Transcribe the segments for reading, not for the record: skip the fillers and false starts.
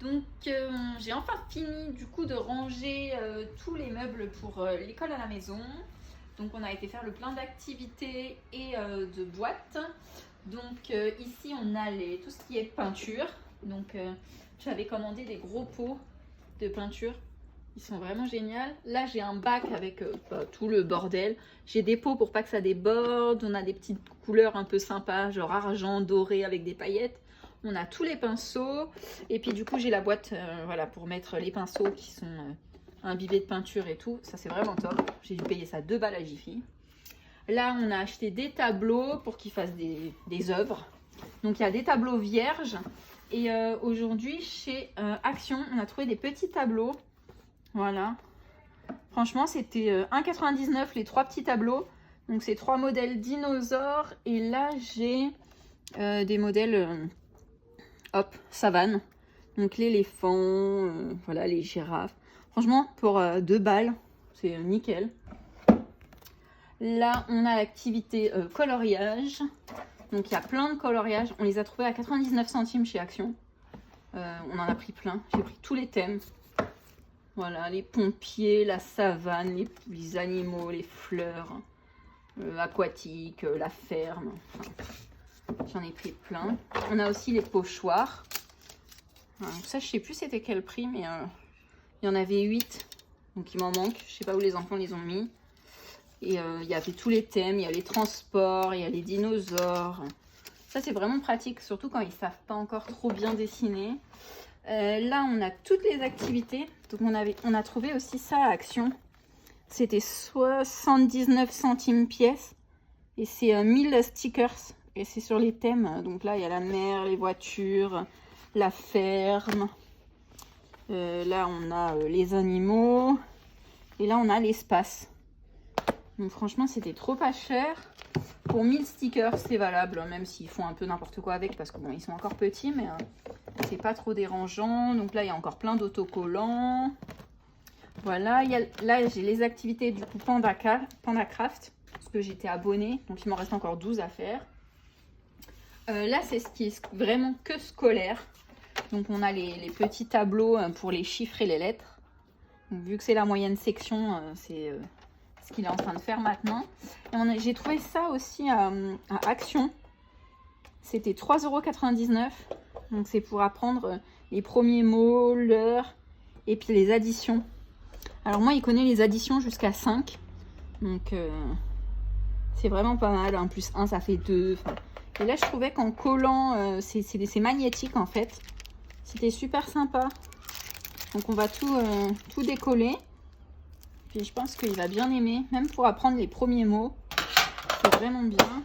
Donc j'ai enfin fini du coup de ranger tous les meubles pour l'école à la maison. Donc on a été faire le plein d'activités et de boîtes. Donc ici on a tout ce qui est peinture. Donc j'avais commandé des gros pots de peinture. Ils sont vraiment géniaux. Là j'ai un bac avec tout le bordel. J'ai des pots pour pas que ça déborde. On a des petites couleurs un peu sympas, genre argent, doré avec des paillettes. On a tous les pinceaux. Et puis du coup j'ai la boîte voilà, pour mettre les pinceaux qui sont imbibés de peinture et tout. Ça c'est vraiment top. J'ai dû payer ça 2 balles à Jiffy. Là on a acheté des tableaux pour qu'ils fassent des œuvres. Donc il y a des tableaux vierges. Et aujourd'hui chez Action on a trouvé des petits tableaux. Voilà. Franchement c'était 1,99 les 3 petits tableaux. Donc c'est 3 modèles dinosaures. Et là j'ai des modèles... hop, savane. Donc l'éléphant, voilà, les girafes. Franchement, pour 2 balles, c'est nickel. Là, on a l'activité coloriage. Donc il y a plein de coloriages. On les a trouvés à 99 centimes chez Action. On en a pris plein. J'ai pris tous les thèmes. Voilà, les pompiers, la savane, les animaux, les fleurs, aquatiques, la ferme. Enfin, j'en ai pris plein. On a aussi les pochoirs. Alors, ça, je sais plus c'était quel prix, mais il y en avait 8. Donc, il m'en manque. Je sais pas où les enfants les ont mis. Et il y avait tous les thèmes. Il y a les transports, il y a les dinosaures. Ça, c'est vraiment pratique, surtout quand ils savent pas encore trop bien dessiner. Là, on a toutes les activités. Donc, on a trouvé aussi ça à Action. C'était 79 centimes pièce. Et c'est 1000 stickers. Et c'est sur les thèmes. Donc là, il y a la mer, les voitures, la ferme. Là, on a les animaux. Et là, on a l'espace. Donc franchement, c'était trop pas cher. Pour 1000 stickers, c'est valable. Même s'ils font un peu n'importe quoi avec. Parce que bon, ils sont encore petits. Mais c'est pas trop dérangeant. Donc là, il y a encore plein d'autocollants. Voilà. Là, j'ai les activités du coup PandaCraft. Parce que j'étais abonnée. Donc il m'en reste encore 12 à faire. Là, c'est ce qui est vraiment que scolaire. Donc, on a les petits tableaux pour les chiffres et les lettres. Donc, vu que c'est la moyenne section, c'est ce qu'il est en train de faire maintenant. J'ai trouvé ça aussi à Action. C'était 3,99 €. Donc, c'est pour apprendre les premiers mots, l'heure et puis les additions. Alors, moi, il connaît les additions jusqu'à 5. Donc, c'est vraiment pas mal. 1 plus 1, ça fait 2. Enfin, et là, je trouvais qu'en collant, c'est magnétique en fait. C'était super sympa. Donc, on va tout décoller. Puis, je pense qu'il va bien aimer. Même pour apprendre les premiers mots. C'est vraiment bien.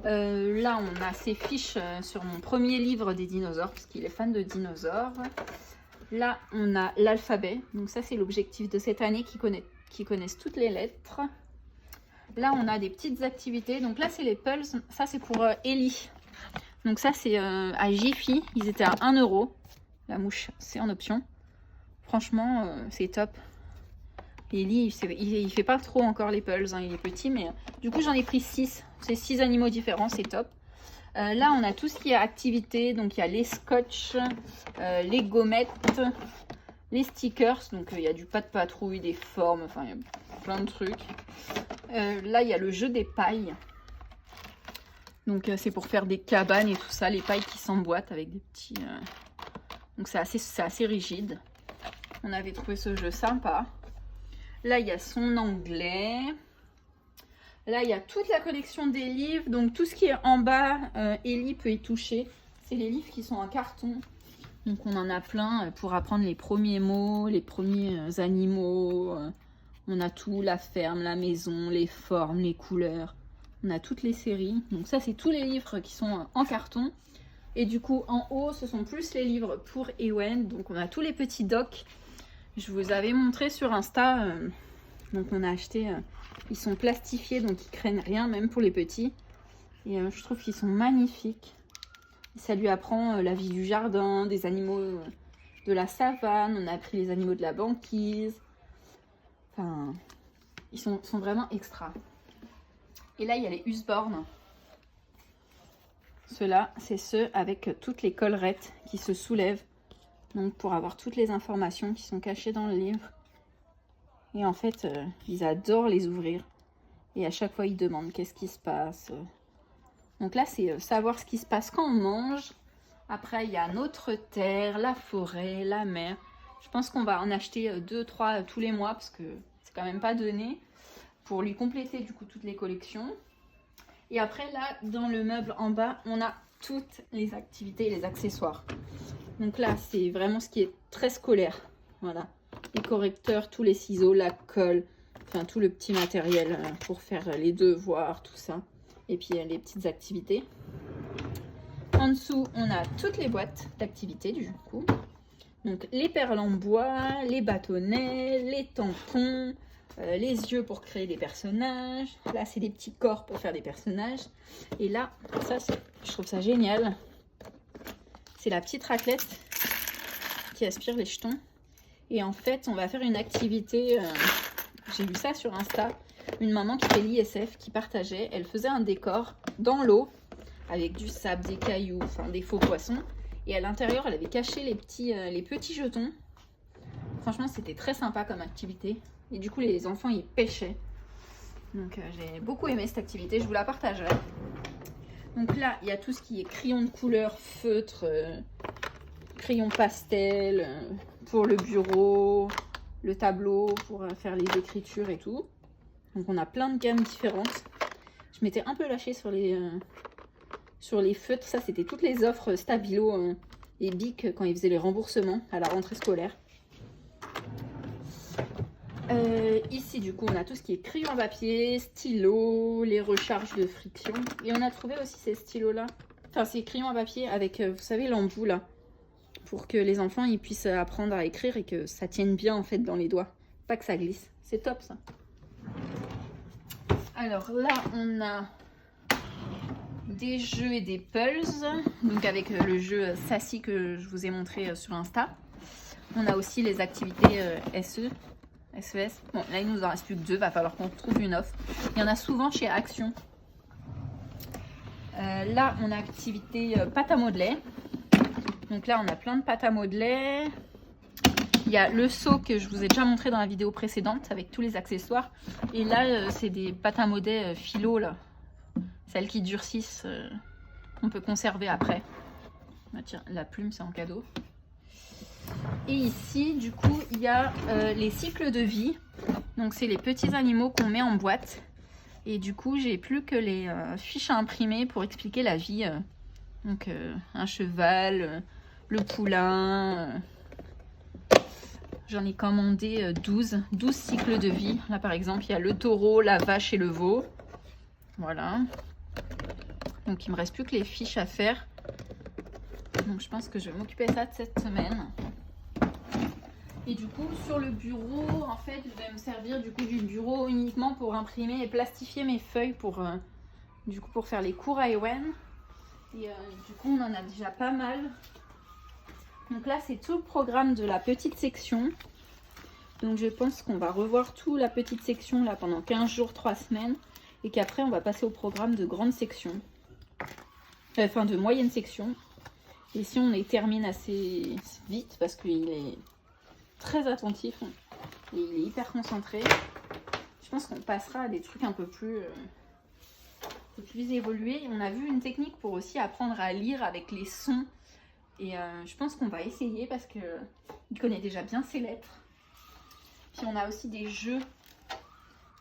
Là, on a ses fiches sur mon premier livre des dinosaures. Parce qu'il est fan de dinosaures. Là, on a l'alphabet. Donc, ça, c'est l'objectif de cette année qui connaissent toutes les lettres. Là, on a des petites activités. Donc là, c'est les Pulse. Ça, c'est pour Ellie. Donc ça, c'est à Jiffy. Ils étaient à 1 €. La mouche, c'est en option. Franchement, c'est top. Ellie, il fait pas trop encore les Pulse. Hein. Il est petit, mais du coup, j'en ai pris 6. C'est 6 animaux différents. C'est top. Là, on a tout ce qui est activité. Donc, il y a les scotch, les gommettes, les stickers. Donc, il y a du pas de patrouille, des formes. Enfin, il y a plein de trucs. Là, il y a le jeu des pailles. Donc, c'est pour faire des cabanes et tout ça. Les pailles qui s'emboîtent avec des petits... Donc, c'est assez rigide. On avait trouvé ce jeu sympa. Là, il y a son anglais. Là, il y a toute la collection des livres. Donc, tout ce qui est en bas, Ellie peut y toucher. C'est les livres qui sont en carton. Donc, on en a plein pour apprendre les premiers mots, les premiers animaux. On a tout, la ferme, la maison, les formes, les couleurs. On a toutes les séries. Donc ça, c'est tous les livres qui sont en carton. Et du coup, en haut, ce sont plus les livres pour Ewen. Donc on a tous les petits docs. Je vous avais montré sur Insta. Donc on a acheté... ils sont plastifiés, donc ils craignent rien, même pour les petits. Et je trouve qu'ils sont magnifiques. Ça lui apprend la vie du jardin, des animaux de la savane. On a appris les animaux de la banquise. Enfin, ils sont vraiment extra. Et là, il y a les Usborne. Ceux-là, c'est ceux avec toutes les collerettes qui se soulèvent. Donc pour avoir toutes les informations qui sont cachées dans le livre. Et en fait, ils adorent les ouvrir. Et à chaque fois, ils demandent qu'est-ce qui se passe. Donc là, c'est savoir ce qui se passe quand on mange. Après, il y a notre terre, la forêt, la mer. Je pense qu'on va en acheter 2-3 tous les mois parce que c'est quand même pas donné. Pour lui compléter du coup toutes les collections. Et après, là, dans le meuble en bas, on a toutes les activités et les accessoires. Donc là, c'est vraiment ce qui est très scolaire. Voilà. Les correcteurs, tous les ciseaux, la colle, enfin tout le petit matériel pour faire les devoirs, tout ça. Et puis les petites activités. En dessous, on a toutes les boîtes d'activités du coup. Donc les perles en bois, les bâtonnets, les tampons, les yeux pour créer des personnages. Là, c'est des petits corps pour faire des personnages. Et là, ça, je trouve ça génial. C'est la petite raclette qui aspire les jetons. Et en fait, on va faire une activité. J'ai vu ça sur Insta. Une maman qui fait l'ISF, qui partageait. Elle faisait un décor dans l'eau avec du sable, des cailloux, enfin des faux poissons. Et à l'intérieur, elle avait caché les petits jetons. Franchement, c'était très sympa comme activité. Et du coup, les enfants, ils pêchaient. Donc, j'ai beaucoup aimé cette activité. Je vous la partagerai. Donc là, il y a tout ce qui est crayon de couleur, feutre, crayon pastel, pour le bureau, le tableau, pour faire les écritures et tout. Donc on a plein de gammes différentes. Je m'étais un peu lâchée sur les feutres. Ça, c'était toutes les offres Stabilo et Bic quand ils faisaient les remboursements à la rentrée scolaire. Ici, du coup, on a tout ce qui est crayon à papier, stylo, les recharges de friction. Et on a trouvé aussi ces stylos-là. Enfin, ces crayons à papier avec, vous savez, l'embout là. Pour que les enfants ils puissent apprendre à écrire et que ça tienne bien en fait dans les doigts. Pas que ça glisse. C'est top ça. Alors là, on a des jeux et des pulls. Donc avec le jeu Sassy que je vous ai montré sur Insta. On a aussi les activités SES. Bon, là, il nous en reste plus que 2. Va falloir qu'on trouve une offre. Il y en a souvent chez Action. Là, on a activité pâte à modeler. Donc là, on a plein de pâtes à modeler. Il y a le seau que je vous ai déjà montré dans la vidéo précédente avec tous les accessoires. Et là, c'est des pâtes à modeler philo, là. Celles qui durcissent, on peut conserver après. Ah, tiens, la plume, c'est en cadeau. Et ici, du coup, il y a les cycles de vie. Donc, c'est les petits animaux qu'on met en boîte. Et du coup, j'ai plus que les fiches à imprimer pour expliquer la vie. Donc, un cheval, le poulain. J'en ai commandé 12 cycles de vie. Là, par exemple, il y a le taureau, la vache et le veau. Voilà. Donc, il me reste plus que les fiches à faire. Donc, je pense que je vais m'occuper de ça cette semaine. Et du coup, sur le bureau, en fait, je vais me servir du coup du bureau uniquement pour imprimer et plastifier mes feuilles pour, pour faire les cours à Ewen. Et du coup, on en a déjà pas mal. Donc là, c'est tout le programme de la petite section. Donc je pense qu'on va revoir tout la petite section là pendant 15 jours, 3 semaines. Et qu'après, on va passer au programme de grande section. Enfin, de moyenne section. Et si on les termine assez vite, parce qu'il est très attentif et il est hyper concentré, je pense qu'on passera à des trucs un peu plus évolués. On a vu une technique pour aussi apprendre à lire avec les sons. Et je pense qu'on va essayer parce qu'il connaît déjà bien ses lettres. Puis on a aussi des jeux.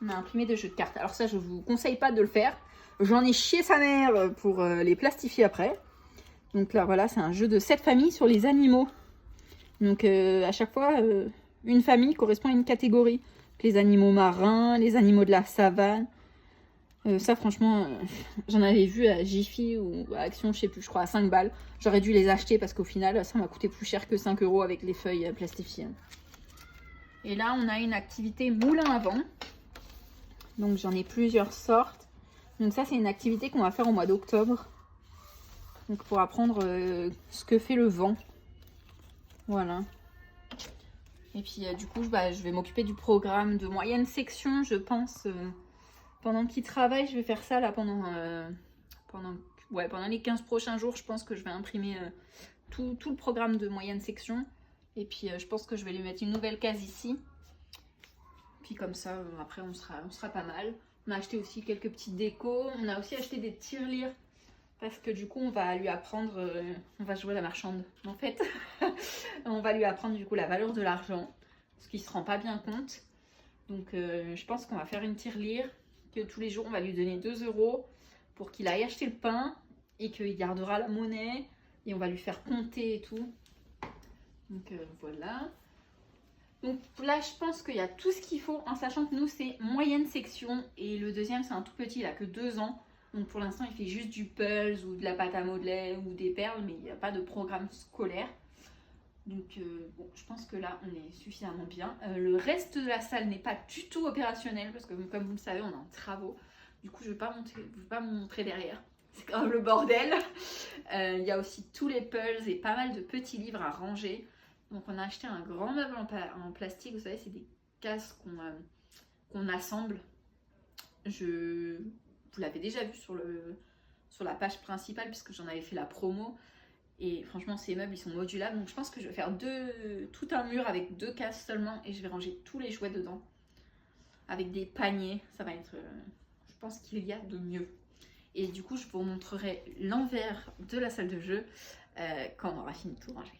On a imprimé des jeux de cartes. Alors ça, je ne vous conseille pas de le faire. J'en ai chié sa mère pour les plastifier après. Donc là, voilà, c'est un jeu de 7 familles sur les animaux. Donc à chaque fois, une famille correspond à une catégorie. Les animaux marins, les animaux de la savane. Ça, franchement, j'en avais vu à Jiffy ou à Action, je sais plus, je crois à 5 balles. J'aurais dû les acheter parce qu'au final, ça m'a coûté plus cher que 5 € avec les feuilles plastifiées. Et là, on a une activité moulin à vent. Donc, j'en ai plusieurs sortes. Donc, ça, c'est une activité qu'on va faire au mois d'octobre. Donc, pour apprendre ce que fait le vent. Voilà. Et puis, du coup, je vais m'occuper du programme de moyenne section, je pense. Pendant qu'il travaille, je vais faire ça là pendant pendant les 15 prochains jours, je pense que je vais imprimer tout le programme de moyenne section. Et puis je pense que je vais lui mettre une nouvelle case ici. Puis comme ça, après on sera pas mal. On a acheté aussi quelques petites décos. On a aussi acheté des tirelires. Parce que du coup, on va lui apprendre, on va jouer la marchande en fait. On va lui apprendre du coup la valeur de l'argent. Parce qu'il se rend pas bien compte. Donc je pense qu'on va faire une tirelire. Que tous les jours, on va lui donner 2 € pour qu'il aille acheter le pain. Et qu'il gardera la monnaie. Et on va lui faire compter et tout. Donc voilà. Donc là, je pense qu'il y a tout ce qu'il faut, en sachant que nous, c'est moyenne section. Et le deuxième, c'est un tout petit, il a que 2 ans. Donc pour l'instant, il fait juste du pulse ou de la pâte à modeler ou des perles, mais il n'y a pas de programme scolaire. Donc bon, je pense que là, on est suffisamment bien. Le reste de la salle n'est pas du tout opérationnel, parce que comme vous le savez, on est en travaux. Du coup, je ne vais pas vous montrer derrière. C'est quand même le bordel. Il y a aussi tous les pulls et pas mal de petits livres à ranger. Donc on a acheté un grand meuble en plastique, vous savez, c'est des cases qu'on assemble. Vous l'avez déjà vu sur la page principale, puisque j'en avais fait la promo. Et franchement, ces meubles, ils sont modulables. Donc je pense que je vais faire tout un mur avec 2 cases seulement. Et je vais ranger tous les jouets dedans. Avec des paniers. Ça va être... je pense qu'il y a de mieux. Et du coup, je vous montrerai l'envers de la salle de jeu quand on aura fini de tout ranger.